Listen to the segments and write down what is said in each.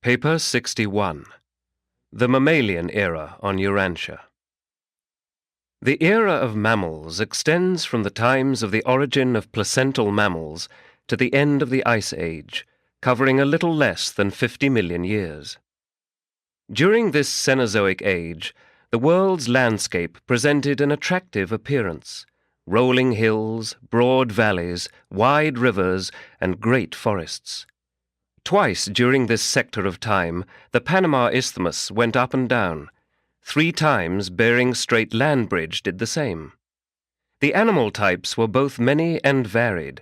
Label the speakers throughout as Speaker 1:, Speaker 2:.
Speaker 1: Paper 61. The Mammalian Era on Urantia. The era of mammals extends from the times of the origin of placental mammals to the end of the Ice Age, covering a little less than 50 million years. During this Cenozoic age, the world's landscape presented an attractive appearance: rolling hills, broad valleys, wide rivers, and great forests. Twice during this sector of time, the Panama Isthmus went up and down. 3 times Bering Strait land bridge did the same. The animal types were both many and varied.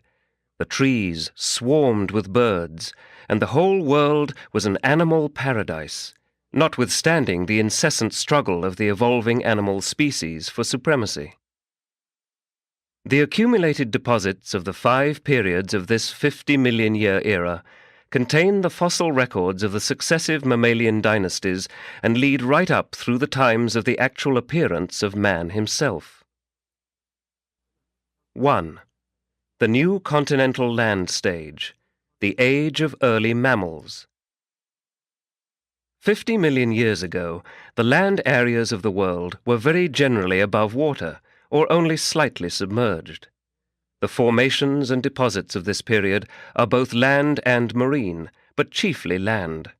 Speaker 1: The trees swarmed with birds, and the whole world was an animal paradise, notwithstanding the incessant struggle of the evolving animal species for supremacy. The accumulated deposits of the 5 periods of this 50-million-year era contain the fossil records of the successive mammalian dynasties and lead right up through the times of the actual appearance of man himself. 1. The new continental land stage, the age of early mammals. 50 million years ago, the land areas of the world were very generally above water, or only slightly submerged. The formations and deposits of this period are both land and marine, but chiefly land.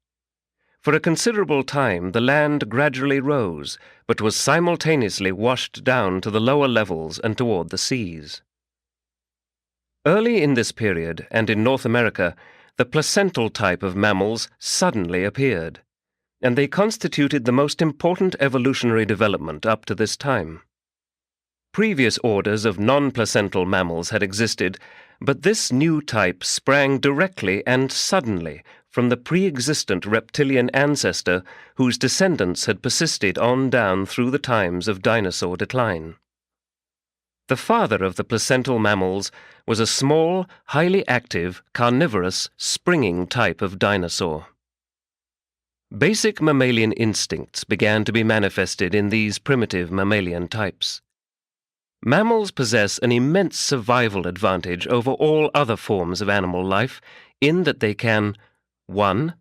Speaker 1: For a considerable time the land gradually rose, but was simultaneously washed down to the lower levels and toward the seas. Early in this period, and in North America, the placental type of mammals suddenly appeared, and they constituted the most important evolutionary development up to this time. Previous orders of non-placental mammals had existed, but this new type sprang directly and suddenly from the pre-existent reptilian ancestor whose descendants had persisted on down through the times of dinosaur decline. The father of the placental mammals was a small, highly active, carnivorous, springing type of dinosaur. Basic mammalian instincts began to be manifested in these primitive mammalian types. Mammals possess an immense survival advantage over all other forms of animal life in that they can 1.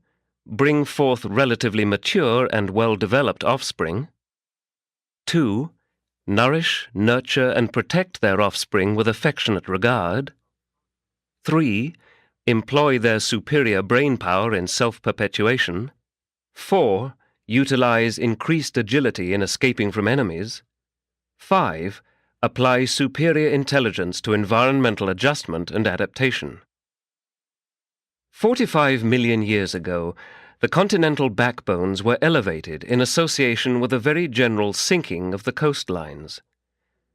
Speaker 1: Bring forth relatively mature and well-developed offspring. 2. Nourish, nurture, and protect their offspring with affectionate regard. 3. Employ their superior brain power in self-perpetuation. 4. Utilize increased agility in escaping from enemies. 5. Apply superior intelligence to environmental adjustment and adaptation. 45 million years ago, the continental backbones were elevated in association with a very general sinking of the coastlines.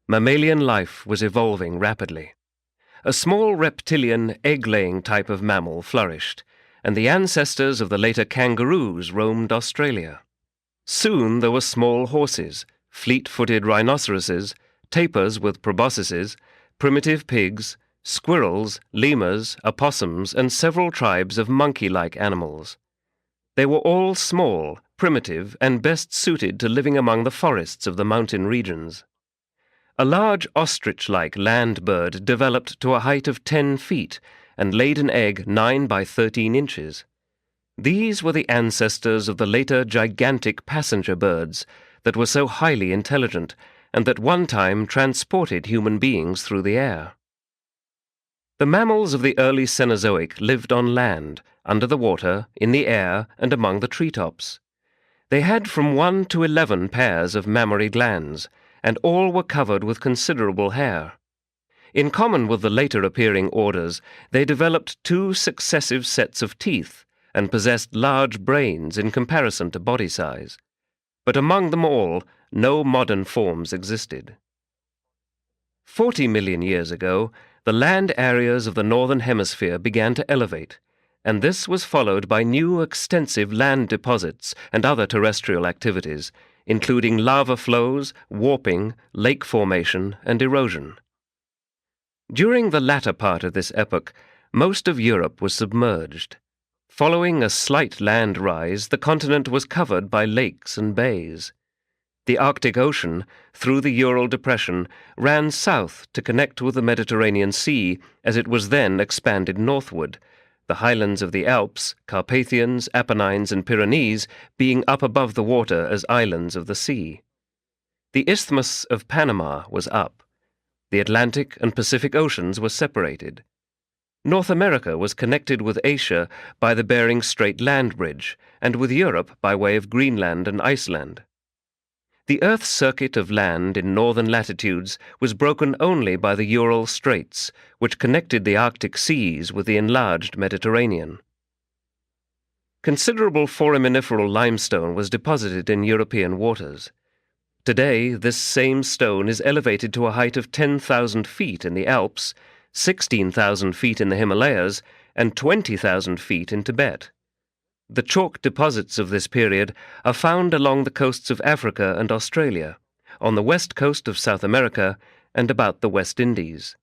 Speaker 1: Mammalian life was evolving rapidly. A small reptilian, egg-laying type of mammal flourished, and the ancestors of the later kangaroos roamed Australia. Soon there were small horses, fleet-footed rhinoceroses, tapirs with proboscises, primitive pigs, squirrels, lemurs, opossums, and several tribes of monkey-like animals. They were all small, primitive, and best suited to living among the forests of the mountain regions. A large ostrich-like land bird developed to a height of 10 feet and laid an egg 9 by 13 inches. These were the ancestors of the later gigantic passenger birds that were so highly intelligent and that one time transported human beings through the air. The mammals of the early Cenozoic lived on land, under the water, in the air, and among the treetops. They had from 1 to 11 pairs of mammary glands, and all were covered with considerable hair. In common with the later appearing orders, they developed 2 successive sets of teeth and possessed large brains in comparison to body size. But among them all, no modern forms existed. 40 million years ago, the land areas of the northern hemisphere began to elevate, and this was followed by new extensive land deposits and other terrestrial activities, including lava flows, warping, lake formation, and erosion. During the latter part of this epoch, most of Europe was submerged. Following a slight land rise, the continent was covered by lakes and bays. The Arctic Ocean, through the Ural Depression, ran south to connect with the Mediterranean Sea as it was then expanded northward, the highlands of the Alps, Carpathians, Apennines, and Pyrenees being up above the water as islands of the sea. The Isthmus of Panama was up. The Atlantic and Pacific Oceans were separated. North America was connected with Asia by the Bering Strait land bridge, and with Europe by way of Greenland and Iceland. The Earth's circuit of land in northern latitudes was broken only by the Ural Straits, which connected the Arctic seas with the enlarged Mediterranean. Considerable foraminiferal limestone was deposited in European waters. Today, this same stone is elevated to a height of 10,000 feet in the Alps, 16,000 feet in the Himalayas, and 20,000 feet in Tibet. The chalk deposits of this period are found along the coasts of Africa and Australia, on the west coast of South America, and about the West Indies.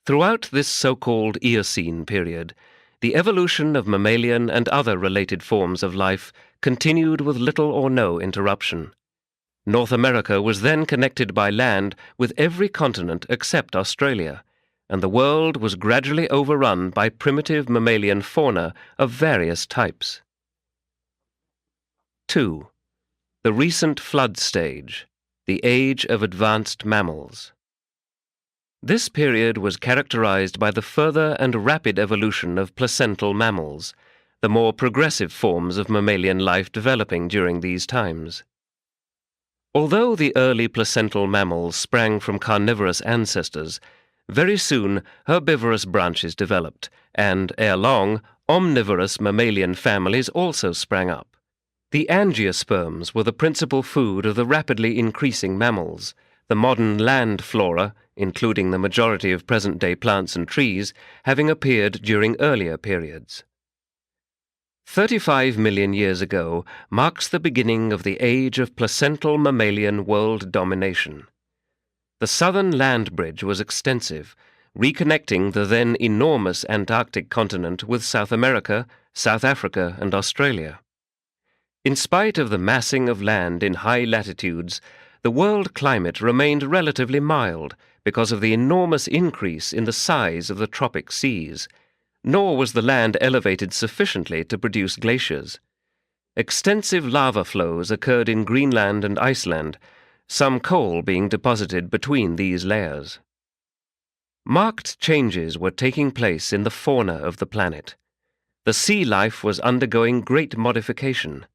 Speaker 1: Throughout this so-called Eocene period, the evolution of mammalian and other related forms of life continued with little or no interruption. North America was then connected by land with every continent except Australia, and the world was gradually overrun by primitive mammalian fauna of various types. 2. The recent flood stage, the age of advanced mammals. This period was characterized by the further and rapid evolution of placental mammals, the more progressive forms of mammalian life developing during these times. Although the early placental mammals sprang from carnivorous ancestors, very soon herbivorous branches developed, and, ere long, omnivorous mammalian families also sprang up. The angiosperms were the principal food of the rapidly increasing mammals. The modern land flora, including the majority of present-day plants and trees, having appeared during earlier periods. 35 million years ago marks the beginning of the age of placental mammalian world domination. The southern land bridge was extensive, reconnecting the then enormous Antarctic continent with South America, South Africa, and Australia. In spite of the massing of land in high latitudes, the world climate remained relatively mild because of the enormous increase in the size of the tropic seas, nor was the land elevated sufficiently to produce glaciers. Extensive lava flows occurred in Greenland and Iceland, some coal being deposited between these layers. Marked changes were taking place in the fauna of the planet. The sea life was undergoing great modification.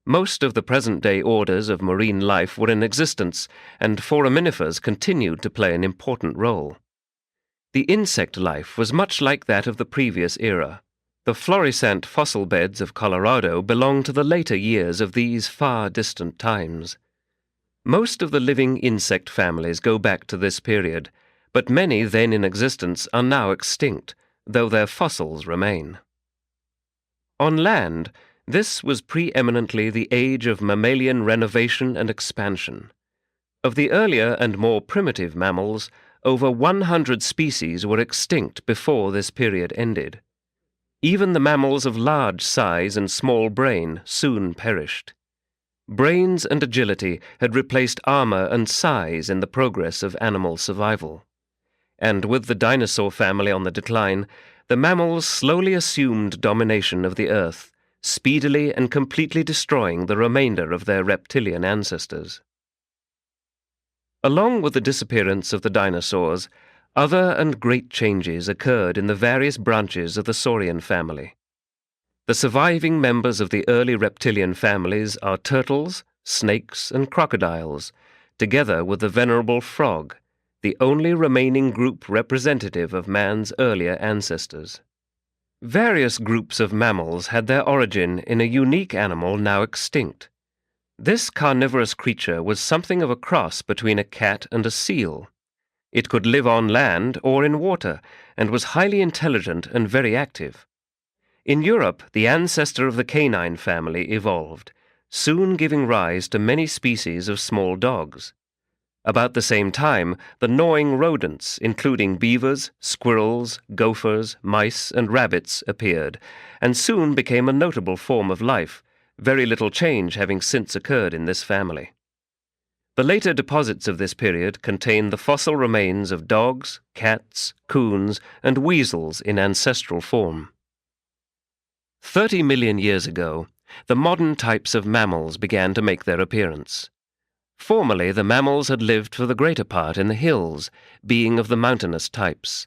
Speaker 1: Most of the present-day orders of marine life were in existence, and foraminifers continued to play an important role. The insect life was much like that of the previous era. The florissant fossil beds of Colorado belong to the later years of these far distant times. Most of the living insect families go back to this period, but many then in existence are now extinct, though their fossils remain. On land, this was preeminently the age of mammalian renovation and expansion. Of the earlier and more primitive mammals, over 100 species were extinct before this period ended. Even the mammals of large size and small brain soon perished. Brains and agility had replaced armor and size in the progress of animal survival. And with the dinosaur family on the decline, the mammals slowly assumed domination of the earth, speedily and completely destroying the remainder of their reptilian ancestors. Along with the disappearance of the dinosaurs, other and great changes occurred in the various branches of the saurian family. The surviving members of the early reptilian families are turtles, snakes, and crocodiles, together with the venerable frog, the only remaining group representative of man's earlier ancestors. Various groups of mammals had their origin in a unique animal now extinct. This carnivorous creature was something of a cross between a cat and a seal. It could live on land or in water, and was highly intelligent and very active. In Europe, the ancestor of the canine family evolved, soon giving rise to many species of small dogs. About the same time, the gnawing rodents, including beavers, squirrels, gophers, mice, and rabbits, appeared, and soon became a notable form of life, very little change having since occurred in this family. The later deposits of this period contain the fossil remains of dogs, cats, coons, and weasels in ancestral form. 30 million years ago, the modern types of mammals began to make their appearance. Formerly, the mammals had lived for the greater part in the hills, being of the mountainous types.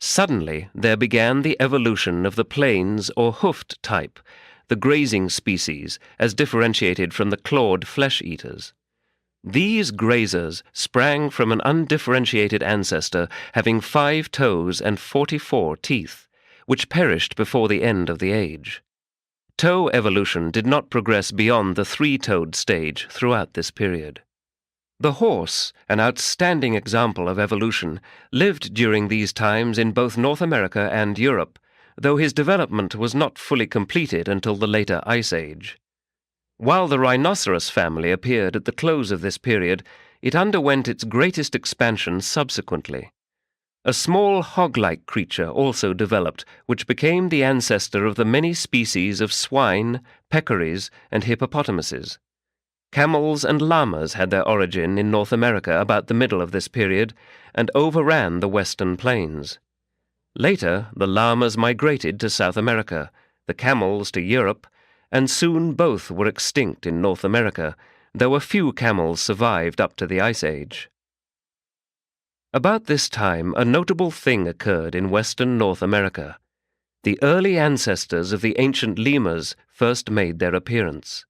Speaker 1: Suddenly, there began the evolution of the plains or hoofed type, the grazing species, as differentiated from the clawed flesh-eaters. These grazers sprang from an undifferentiated ancestor having 5 toes and 44 teeth, which perished before the end of the age. Toe evolution did not progress beyond the 3-toed stage throughout this period. The horse, an outstanding example of evolution, lived during these times in both North America and Europe, though his development was not fully completed until the later Ice Age. While the rhinoceros family appeared at the close of this period, it underwent its greatest expansion subsequently. A small hog-like creature also developed, which became the ancestor of the many species of swine, peccaries, and hippopotamuses. Camels and llamas had their origin in North America about the middle of this period and overran the western plains. Later, the llamas migrated to South America, the camels to Europe, and soon both were extinct in North America, though a few camels survived up to the Ice Age. About this time, a notable thing occurred in western North America. The early ancestors of the ancient lemurs first made their appearance.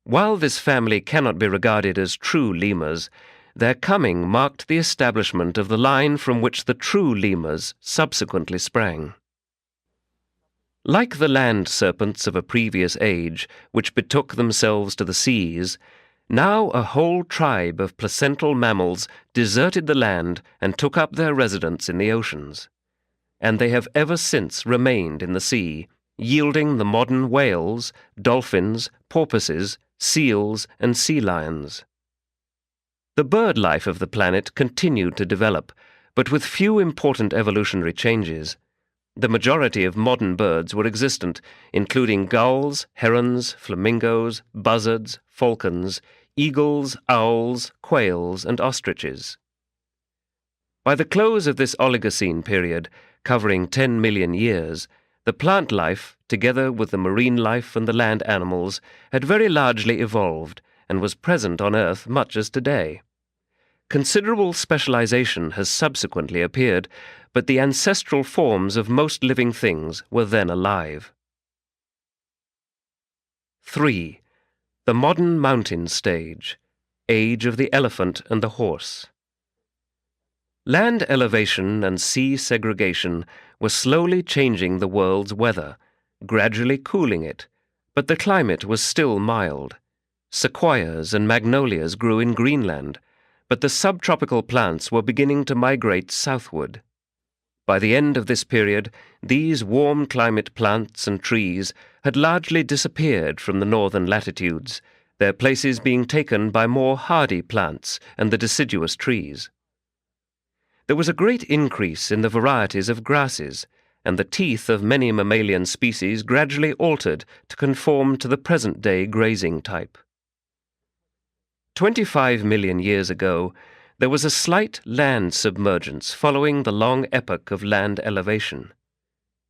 Speaker 1: While this family cannot be regarded as true lemurs, their coming marked the establishment of the line from which the true lemurs subsequently sprang. Like the land serpents of a previous age, which betook themselves to the seas, now a whole tribe of placental mammals deserted the land and took up their residence in the oceans. And they have ever since remained in the sea, yielding the modern whales, dolphins, porpoises, seals, and sea lions. The bird life of the planet continued to develop, but with few important evolutionary changes. The majority of modern birds were existent, including gulls, herons, flamingos, buzzards, falcons, eagles, owls, quails, and ostriches. By the close of this Oligocene period, covering 10 million years, the plant life, together with the marine life and the land animals, had very largely evolved and was present on Earth much as today. Considerable specialization has subsequently appeared, but the ancestral forms of most living things were then alive. 3. The modern mountain stage, age of the elephant and the horse. Land elevation and sea segregation were slowly changing the world's weather, gradually cooling it, but the climate was still mild. Sequoias and magnolias grew in Greenland, but the subtropical plants were beginning to migrate southward. By the end of this period, these warm climate plants and trees had largely disappeared from the northern latitudes, their places being taken by more hardy plants and the deciduous trees. There was a great increase in the varieties of grasses, and the teeth of many mammalian species gradually altered to conform to the present-day grazing type. 25 million years ago, there was a slight land submergence following the long epoch of land elevation.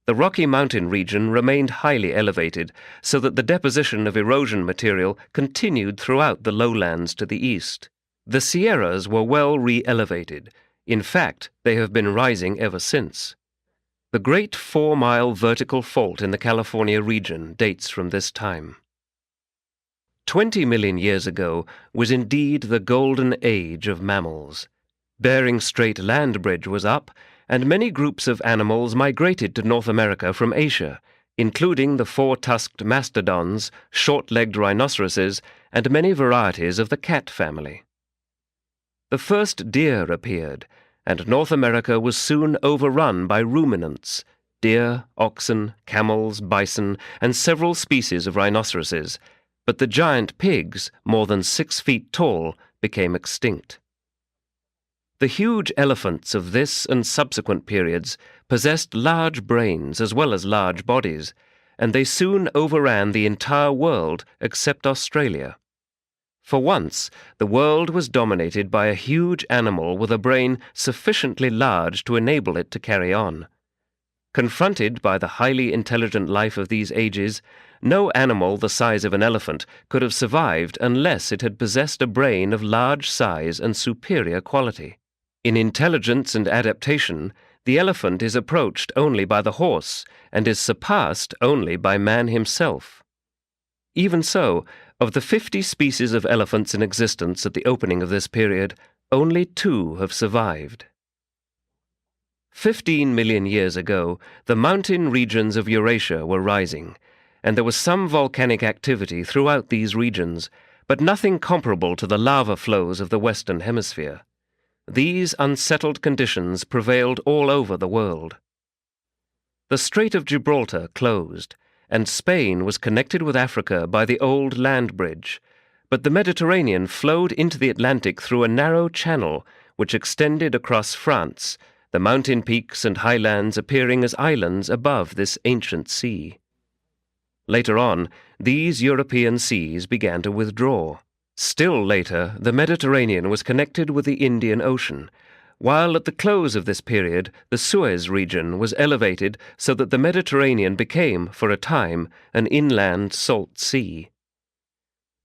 Speaker 1: The Rocky Mountain region remained highly elevated, so that the deposition of erosion material continued throughout the lowlands to the east. The Sierras were well re-elevated. In fact, they have been rising ever since. The Great 4-Mile Vertical Fault in the California region dates from this time. 20 million years ago was indeed the golden age of mammals. Bering Strait land bridge was up, and many groups of animals migrated to North America from Asia, including the 4-tusked mastodons, short-legged rhinoceroses, and many varieties of the cat family. The first deer appeared, and North America was soon overrun by ruminants, deer, oxen, camels, bison, and several species of rhinoceroses, but the giant pigs, more than 6 feet tall, became extinct. The huge elephants of this and subsequent periods possessed large brains as well as large bodies, and they soon overran the entire world except Australia. For once, the world was dominated by a huge animal with a brain sufficiently large to enable it to carry on. Confronted by the highly intelligent life of these ages, no animal the size of an elephant could have survived unless it had possessed a brain of large size and superior quality. In intelligence and adaptation, the elephant is approached only by the horse and is surpassed only by man himself. Even so, of the 50 species of elephants in existence at the opening of this period, only 2 have survived. 15 million years ago, the mountain regions of Eurasia were rising, and there was some volcanic activity throughout these regions, but nothing comparable to the lava flows of the Western Hemisphere. These unsettled conditions prevailed all over the world. The Strait of Gibraltar closed, and Spain was connected with Africa by the old land bridge, but the Mediterranean flowed into the Atlantic through a narrow channel which extended across France, the mountain peaks and highlands appearing as islands above this ancient sea. Later on, these European seas began to withdraw. Still later, the Mediterranean was connected with the Indian Ocean, while at the close of this period the Suez region was elevated so that the Mediterranean became, for a time, an inland salt sea.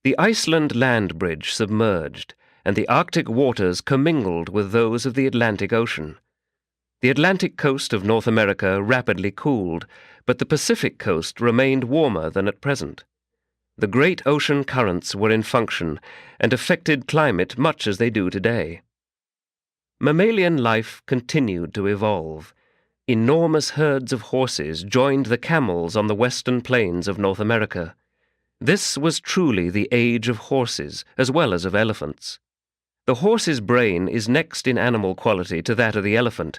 Speaker 1: The Iceland land bridge submerged, and the Arctic waters commingled with those of the Atlantic Ocean. The Atlantic coast of North America rapidly cooled, but the Pacific coast remained warmer than at present. The great ocean currents were in function and affected climate much as they do today. Mammalian life continued to evolve. Enormous herds of horses joined the camels on the western plains of North America. This was truly the age of horses as well as of elephants. The horse's brain is next in animal quality to that of the elephant,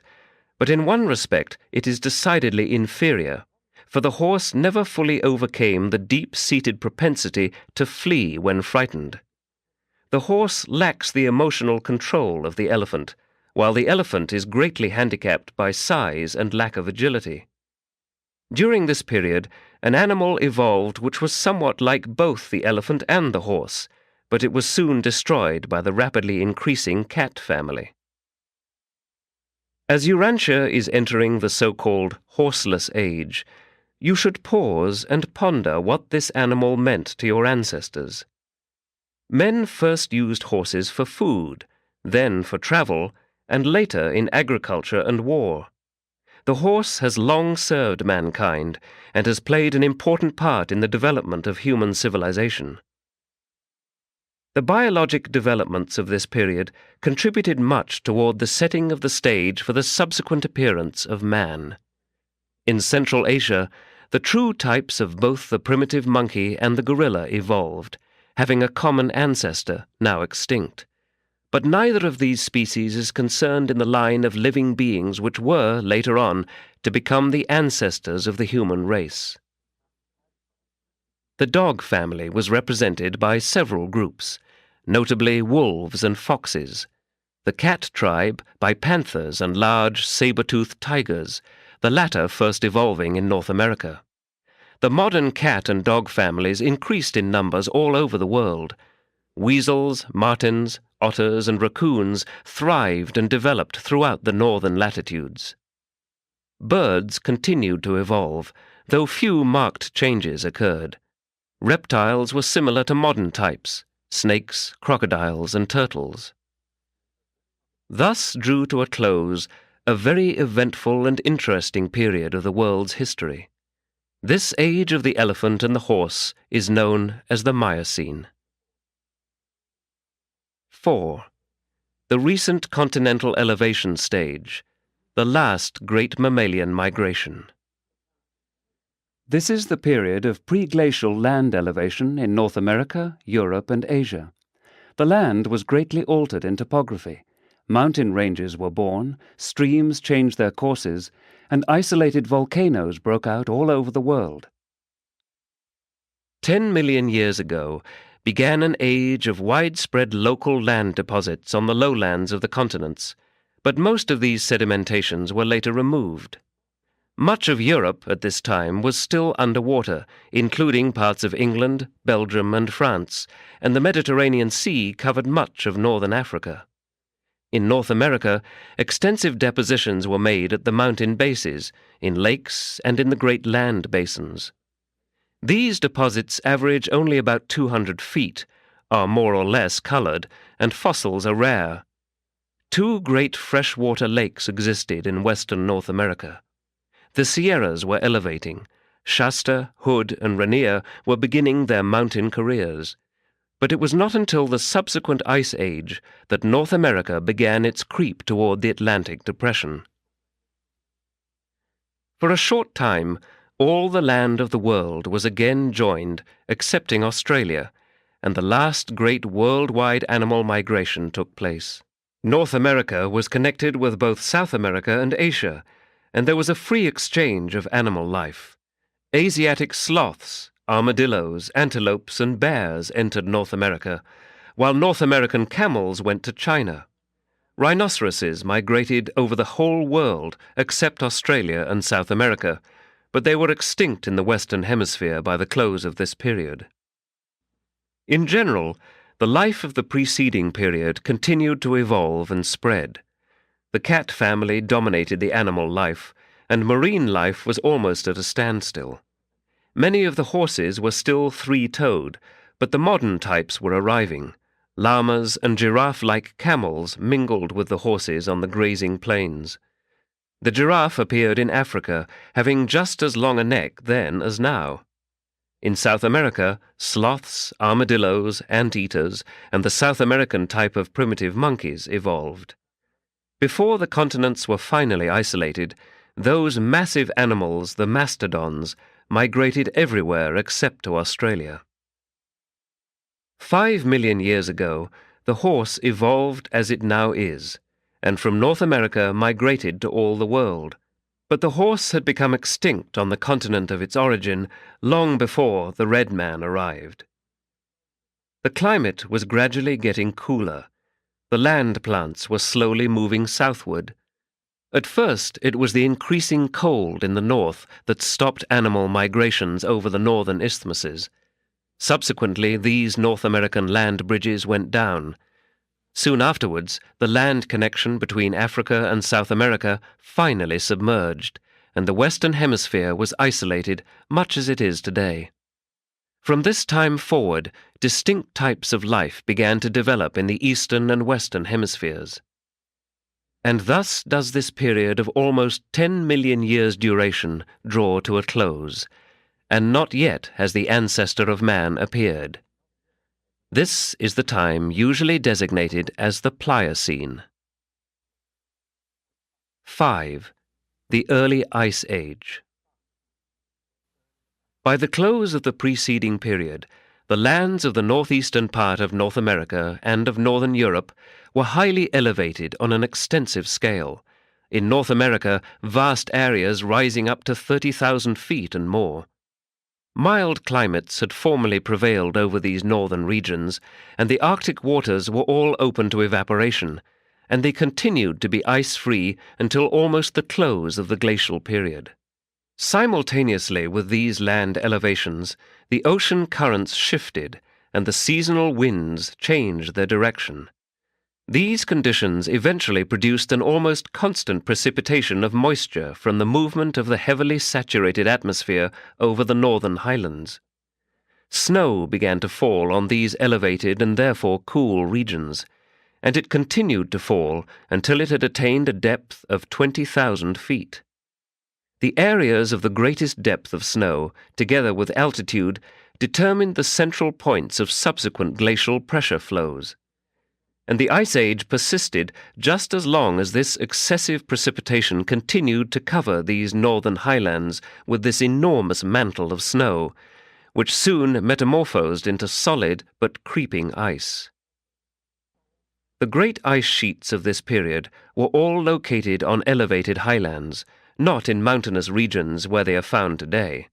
Speaker 1: but in one respect it is decidedly inferior, for the horse never fully overcame the deep-seated propensity to flee when frightened. The horse lacks the emotional control of the elephant, while the elephant is greatly handicapped by size and lack of agility. During this period, an animal evolved which was somewhat like both the elephant and the horse, but it was soon destroyed by the rapidly increasing cat family. As Urantia is entering the so-called horseless age, you should pause and ponder what this animal meant to your ancestors. Men first used horses for food, then for travel, and later in agriculture and war. The horse has long served mankind and has played an important part in the development of human civilization. The biologic developments of this period contributed much toward the setting of the stage for the subsequent appearance of man. In Central Asia, the true types of both the primitive monkey and the gorilla evolved, having a common ancestor, now extinct. But neither of these species is concerned in the line of living beings which were, later on, to become the ancestors of the human race. The dog family was represented by several groups, notably wolves and foxes, the cat tribe by panthers and large saber-toothed tigers, the latter first evolving in North America. The modern cat and dog families increased in numbers all over the world. Weasels, martens, otters, and raccoons thrived and developed throughout the northern latitudes. Birds continued to evolve, though few marked changes occurred. Reptiles were similar to modern types: snakes, crocodiles, and turtles. Thus drew to a close a very eventful and interesting period of the world's history. This age of the elephant and the horse is known as the Miocene. 4. The recent continental elevation stage, the last great mammalian migration. This is the period of pre-glacial land elevation in North America, Europe, and Asia. The land was greatly altered in topography. Mountain ranges were born, streams changed their courses, and isolated volcanoes broke out all over the world. 10 million years ago began an age of widespread local land deposits on the lowlands of the continents, but most of these sedimentations were later removed. Much of Europe at this time was still underwater, including parts of England, Belgium, and France, and the Mediterranean Sea covered much of northern Africa. In North America, extensive depositions were made at the mountain bases, in lakes, and in the great land basins. These deposits average only about 200 feet, are more or less colored, and fossils are rare. Two great freshwater lakes existed in western North America. The Sierras were elevating. Shasta, Hood, and Rainier were beginning their mountain careers. But it was not until the subsequent Ice Age that North America began its creep toward the Atlantic Depression. For a short time, all the land of the world was again joined, excepting Australia, and the last great worldwide animal migration took place. North America was connected with both South America and Asia, and there was a free exchange of animal life. Asiatic sloths, armadillos, antelopes, and bears entered North America, while North American camels went to China. Rhinoceroses migrated over the whole world except Australia and South America, but they were extinct in the Western Hemisphere by the close of this period. In general, the life of the preceding period continued to evolve and spread. The cat family dominated the animal life, and marine life was almost at a standstill. Many of the horses were still three-toed, but the modern types were arriving. Llamas and giraffe-like camels mingled with the horses on the grazing plains. The giraffe appeared in Africa, having just as long a neck then as now. In South America, sloths, armadillos, anteaters, and the South American type of primitive monkeys evolved. Before the continents were finally isolated, those massive animals, the mastodons, migrated everywhere except to Australia. 5 million years ago, the horse evolved as it now is, and from North America migrated to all the world. But the horse had become extinct on the continent of its origin long before the red man arrived. The climate was gradually getting cooler. The land plants were slowly moving southward. At first, it was the increasing cold in the north that stopped animal migrations over the northern isthmuses. Subsequently, these North American land bridges went down. Soon afterwards, the land connection between Africa and South America finally submerged, and the Western Hemisphere was isolated much as it is today. From this time forward, distinct types of life began to develop in the Eastern and Western Hemispheres. And thus does this period of almost 10 million years' duration draw to a close, and not yet has the ancestor of man appeared. This is the time usually designated as the Pliocene. 5. The Early Ice Age. By the close of the preceding period, the lands of the northeastern part of North America and of northern Europe were highly elevated on an extensive scale. In North America, vast areas rising up to 30,000 feet and more. Mild climates had formerly prevailed over these northern regions, and the Arctic waters were all open to evaporation, and they continued to be ice-free until almost the close of the glacial period. Simultaneously with these land elevations, the ocean currents shifted, and the seasonal winds changed their direction. These conditions eventually produced an almost constant precipitation of moisture from the movement of the heavily saturated atmosphere over the northern highlands. Snow began to fall on these elevated and therefore cool regions, and it continued to fall until it had attained a depth of 20,000 feet. The areas of the greatest depth of snow, together with altitude, determined the central points of subsequent glacial pressure flows. And the Ice Age persisted just as long as this excessive precipitation continued to cover these northern highlands with this enormous mantle of snow, which soon metamorphosed into solid but creeping ice. The great ice sheets of this period were all located on elevated highlands, not in mountainous regions where they are found today.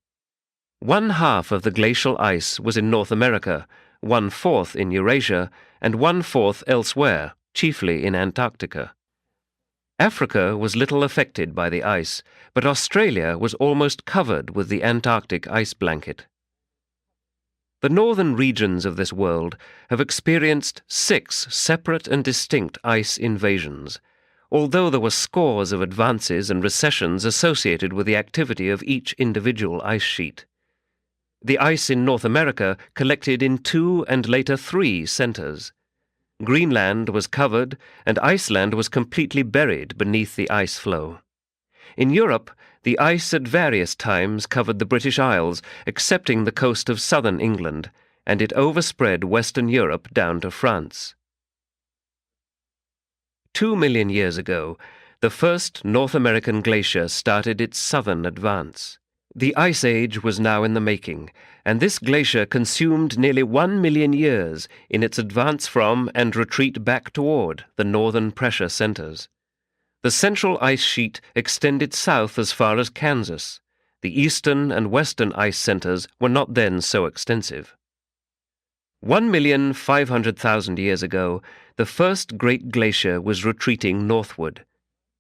Speaker 1: 1/2 of the glacial ice was in North America, 1/4 in Eurasia, and 1/4 elsewhere, chiefly in Antarctica. Africa was little affected by the ice, but Australia was almost covered with the Antarctic ice blanket. The northern regions of this world have experienced 6 separate and distinct ice invasions, although there were scores of advances and recessions associated with the activity of each individual ice sheet. The ice in North America collected in 2 and later 3 centers. Greenland was covered, and Iceland was completely buried beneath the ice floe. In Europe, the ice at various times covered the British Isles, excepting the coast of southern England, and it overspread Western Europe down to France. 2 million years ago, the first North American glacier started its southern advance. The Ice Age was now in the making, and this glacier consumed nearly 1 million years in its advance from and retreat back toward the northern pressure centers. The central ice sheet extended south as far as Kansas. The eastern and western ice centers were not then so extensive. 1,500,000 years ago, the first great glacier was retreating northward.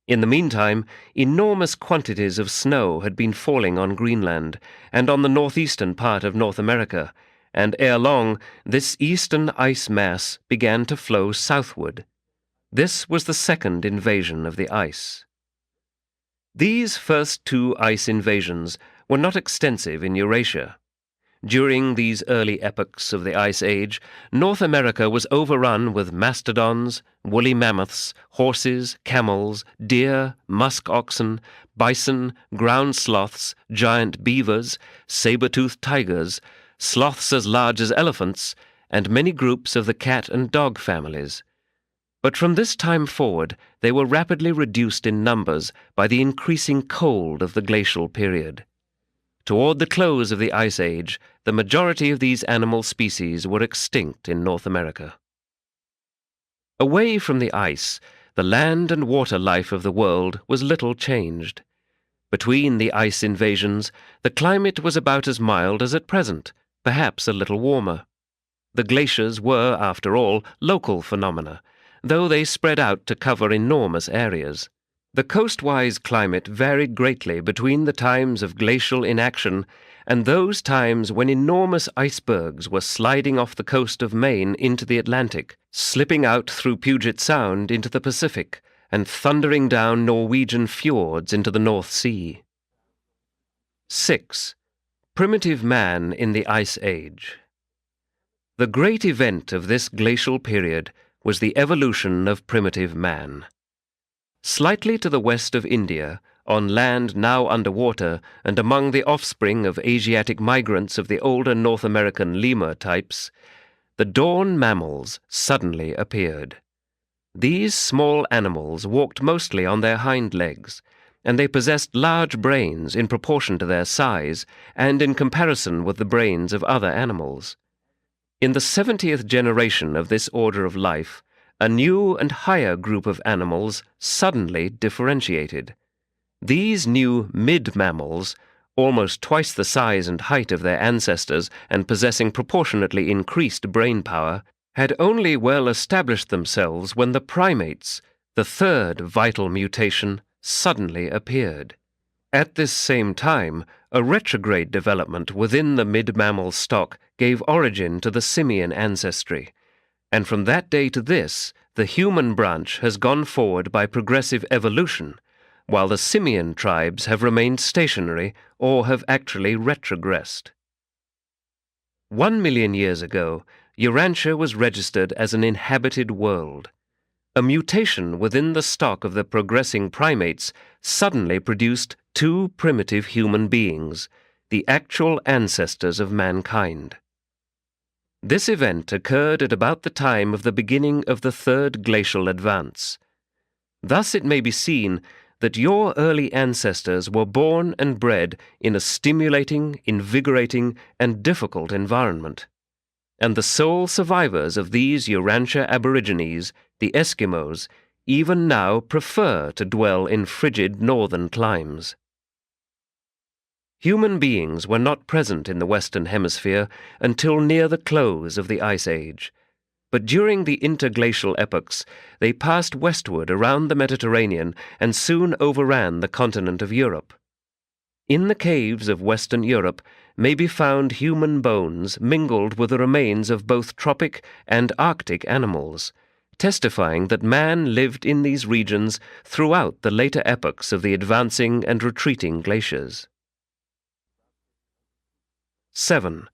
Speaker 1: In the meantime, enormous quantities of snow had been falling on Greenland and on the northeastern part of North America, and ere long this eastern ice mass began to flow southward. This was the second invasion of the ice. These first 2 ice invasions were not extensive in Eurasia. During these early epochs of the Ice Age, North America was overrun with mastodons, woolly mammoths, horses, camels, deer, musk oxen, bison, ground sloths, giant beavers, saber-toothed tigers, sloths as large as elephants, and many groups of the cat and dog families. But from this time forward, they were rapidly reduced in numbers by the increasing cold of the glacial period. Toward the close of the Ice Age, the majority of these animal species were extinct in North America. Away from the ice, the land and water life of the world was little changed. Between the ice invasions, the climate was about as mild as at present, perhaps a little warmer. The glaciers were, after all, local phenomena, though they spread out to cover enormous areas. The coastwise climate varied greatly between the times of glacial inaction and those times when enormous icebergs were sliding off the coast of Maine into the Atlantic, slipping out through Puget Sound into the Pacific, and thundering down Norwegian fjords into the North Sea. 6. Primitive man in the Ice Age. The great event of this glacial period was the evolution of primitive man. Slightly to the west of India, on land now underwater and among the offspring of Asiatic migrants of the older North American lemur types, the dawn mammals suddenly appeared. These small animals walked mostly on their hind legs, and they possessed large brains in proportion to their size and in comparison with the brains of other animals. In the 70th generation of this order of life, a new and higher group of animals suddenly differentiated. These new mid-mammals, almost twice the size and height of their ancestors and possessing proportionately increased brain power, had only well established themselves when the primates, the third vital mutation, suddenly appeared. At this same time, a retrograde development within the mid-mammal stock gave origin to the simian ancestry, and from that day to this, the human branch has gone forward by progressive evolution, while the simian tribes have remained stationary or have actually retrogressed. 1 million years ago, Urantia was registered as an inhabited world. A mutation within the stock of the progressing primates suddenly produced 2 primitive human beings, the actual ancestors of mankind. This event occurred at about the time of the beginning of the third glacial advance. Thus it may be seen that your early ancestors were born and bred in a stimulating, invigorating, and difficult environment. And the sole survivors of these Urantia aborigines, the Eskimos, even now prefer to dwell in frigid northern climes. Human beings were not present in the Western Hemisphere until near the close of the Ice Age. but during the interglacial epochs they passed westward around the Mediterranean and soon overran the continent of Europe. In the caves of Western Europe may be found human bones mingled with the remains of both tropic and Arctic animals, testifying that man lived in these regions throughout the later epochs of the advancing and retreating glaciers. 7.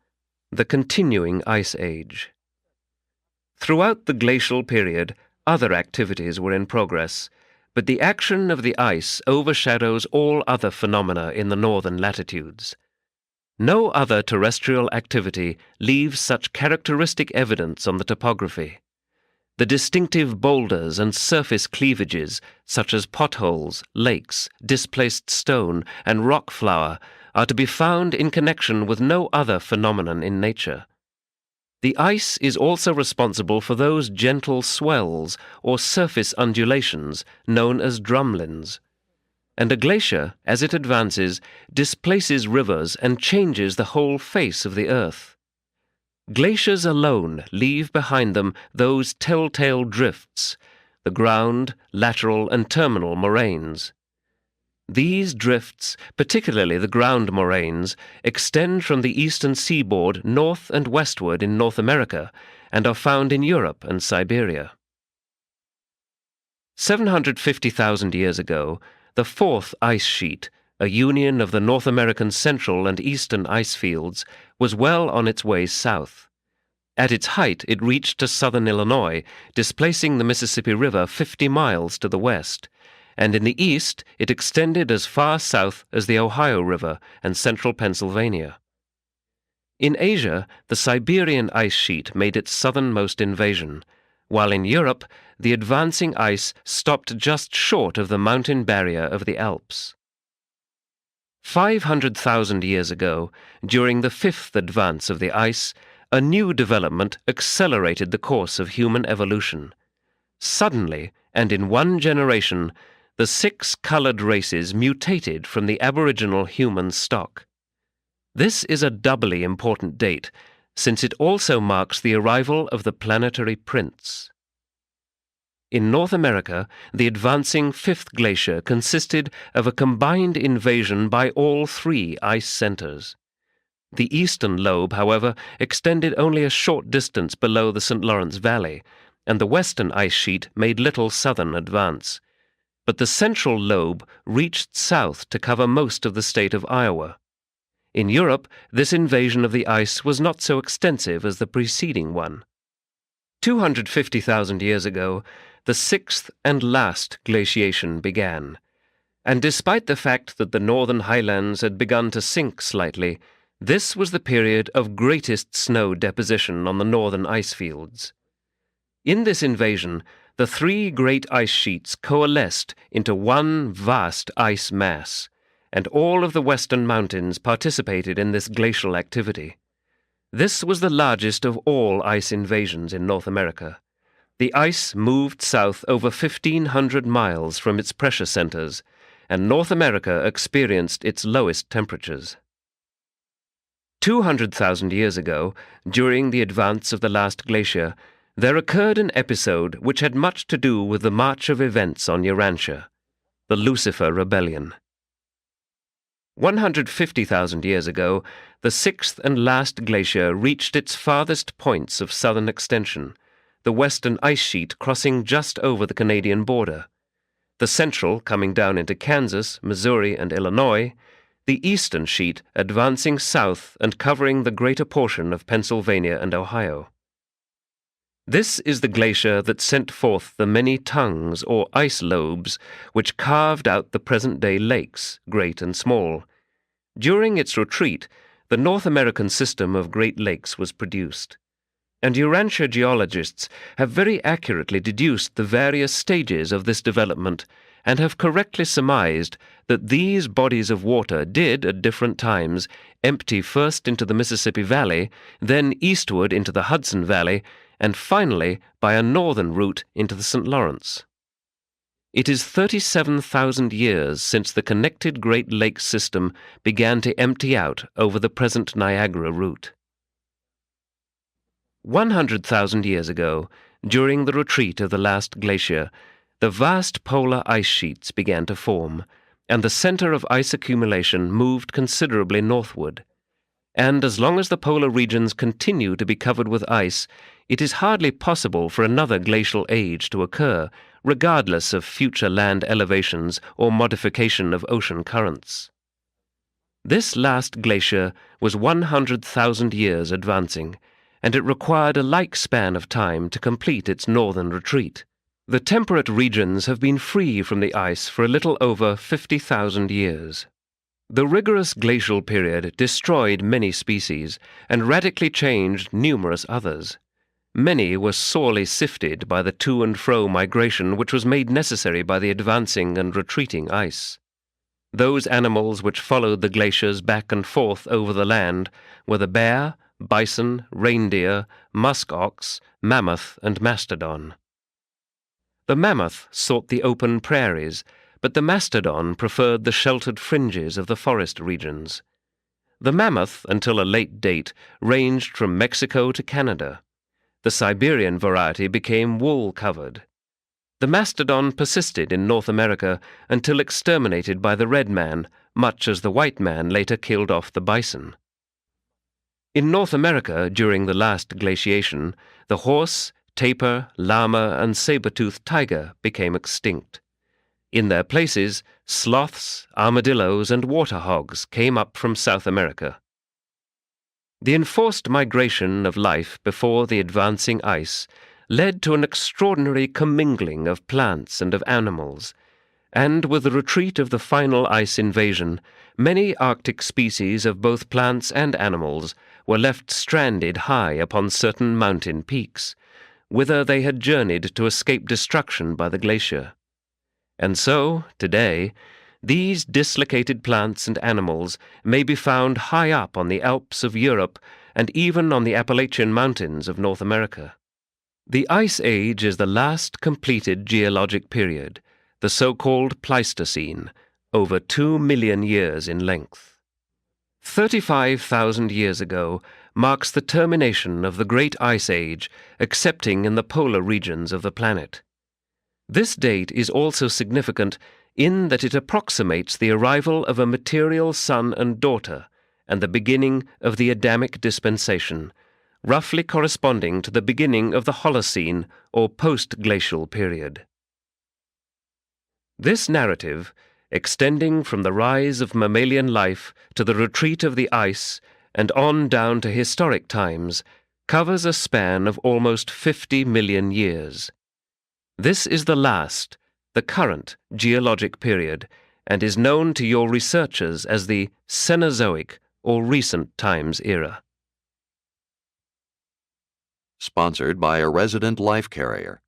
Speaker 1: The continuing Ice Age. Throughout the glacial period, other activities were in progress, but the action of the ice overshadows all other phenomena in the northern latitudes. No other terrestrial activity leaves such characteristic evidence on the topography. The distinctive boulders and surface cleavages, such as potholes, lakes, displaced stone, and rock flour, are to be found in connection with no other phenomenon in nature. The ice is also responsible for those gentle swells or surface undulations known as drumlins. And a glacier, as it advances, displaces rivers and changes the whole face of the earth. Glaciers alone leave behind them those telltale drifts, the ground, lateral, and terminal moraines. These drifts, particularly the ground moraines, extend from the eastern seaboard north and westward in North America and are found in Europe and Siberia. 750,000 years ago, the fourth ice sheet, a union of the North American central and eastern ice fields, was well on its way south. At its height, it reached to southern Illinois, displacing the Mississippi River 50 miles to the west, and in the east it extended as far south as the Ohio River and central Pennsylvania. In Asia, the Siberian ice sheet made its southernmost invasion, while in Europe the advancing ice stopped just short of the mountain barrier of the Alps. 500,000 years ago, during the fifth advance of the ice, a new development accelerated the course of human evolution. Suddenly, and in one generation, the 6 colored races mutated from the aboriginal human stock. This is a doubly important date, since it also marks the arrival of the planetary prince. In North America, the advancing fifth glacier consisted of a combined invasion by all 3 ice centers. The eastern lobe, however, extended only a short distance below the St. Lawrence Valley, and the western ice sheet made little southern advance. But the central lobe reached south to cover most of the state of Iowa. In Europe, this invasion of the ice was not so extensive as the preceding one. 250,000 years ago, the 6th and last glaciation began, and despite the fact that the northern highlands had begun to sink slightly, this was the period of greatest snow deposition on the northern ice fields. In this invasion, the 3 great ice sheets coalesced into one vast ice mass, and all of the western mountains participated in this glacial activity. This was the largest of all ice invasions in North America. The ice moved south over 1,500 miles from its pressure centers, and North America experienced its lowest temperatures. 200,000 years ago, during the advance of the last glacier, there occurred an episode which had much to do with the march of events on Urantia, the Lucifer Rebellion. 150,000 years ago, the 6th and last glacier reached its farthest points of southern extension, the western ice sheet crossing just over the Canadian border, the central coming down into Kansas, Missouri, and Illinois, the eastern sheet advancing south and covering the greater portion of Pennsylvania and Ohio. This is the glacier that sent forth the many tongues or ice lobes which carved out the present-day lakes, great and small. During its retreat, the North American system of Great Lakes was produced, and Urantia geologists have very accurately deduced the various stages of this development and have correctly surmised that these bodies of water did, at different times, empty first into the Mississippi Valley, then eastward into the Hudson Valley, and finally, by a northern route, into the St. Lawrence. It is 37,000 years since the connected Great Lakes system began to empty out over the present Niagara route. 100,000 years ago, during the retreat of the last glacier, the vast polar ice sheets began to form, and the center of ice accumulation moved considerably northward. And as long as the polar regions continue to be covered with ice, it is hardly possible for another glacial age to occur, regardless of future land elevations or modification of ocean currents. This last glacier was 100,000 years advancing, and it required a like span of time to complete its northern retreat. The temperate regions have been free from the ice for a little over 50,000 years. The rigorous glacial period destroyed many species and radically changed numerous others. Many were sorely sifted by the to and fro migration which was made necessary by the advancing and retreating ice. Those animals which followed the glaciers back and forth over the land were the bear, bison, reindeer, musk ox, mammoth, and mastodon. The mammoth sought the open prairies, but the mastodon preferred the sheltered fringes of the forest regions. The mammoth, until a late date, ranged from Mexico to Canada. The Siberian variety became wool-covered. The mastodon persisted in North America until exterminated by the red man, much as the white man later killed off the bison. In North America, during the last glaciation, the horse, tapir, llama, and saber-toothed tiger became extinct. In their places, sloths, armadillos, and water hogs came up from South America. The enforced migration of life before the advancing ice led to an extraordinary commingling of plants and of animals, and with the retreat of the final ice invasion, many Arctic species of both plants and animals were left stranded high upon certain mountain peaks, whither they had journeyed to escape destruction by the glacier. And so, today, these dislocated plants and animals may be found high up on the Alps of Europe and even on the Appalachian Mountains of North America. The Ice Age is the last completed geologic period, the so-called Pleistocene, over 2 million years in length. 35,000 years ago marks the termination of the Great Ice Age, excepting in the polar regions of the planet. This date is also significant in that it approximates the arrival of a material son and daughter and the beginning of the Adamic dispensation, roughly corresponding to the beginning of the Holocene or post-glacial period. This narrative, extending from the rise of mammalian life to the retreat of the ice and on down to historic times, covers a span of almost 50 million years. This is the last, the current, geologic period, and is known to your researchers as the Cenozoic or recent times era.
Speaker 2: Sponsored by a resident life carrier.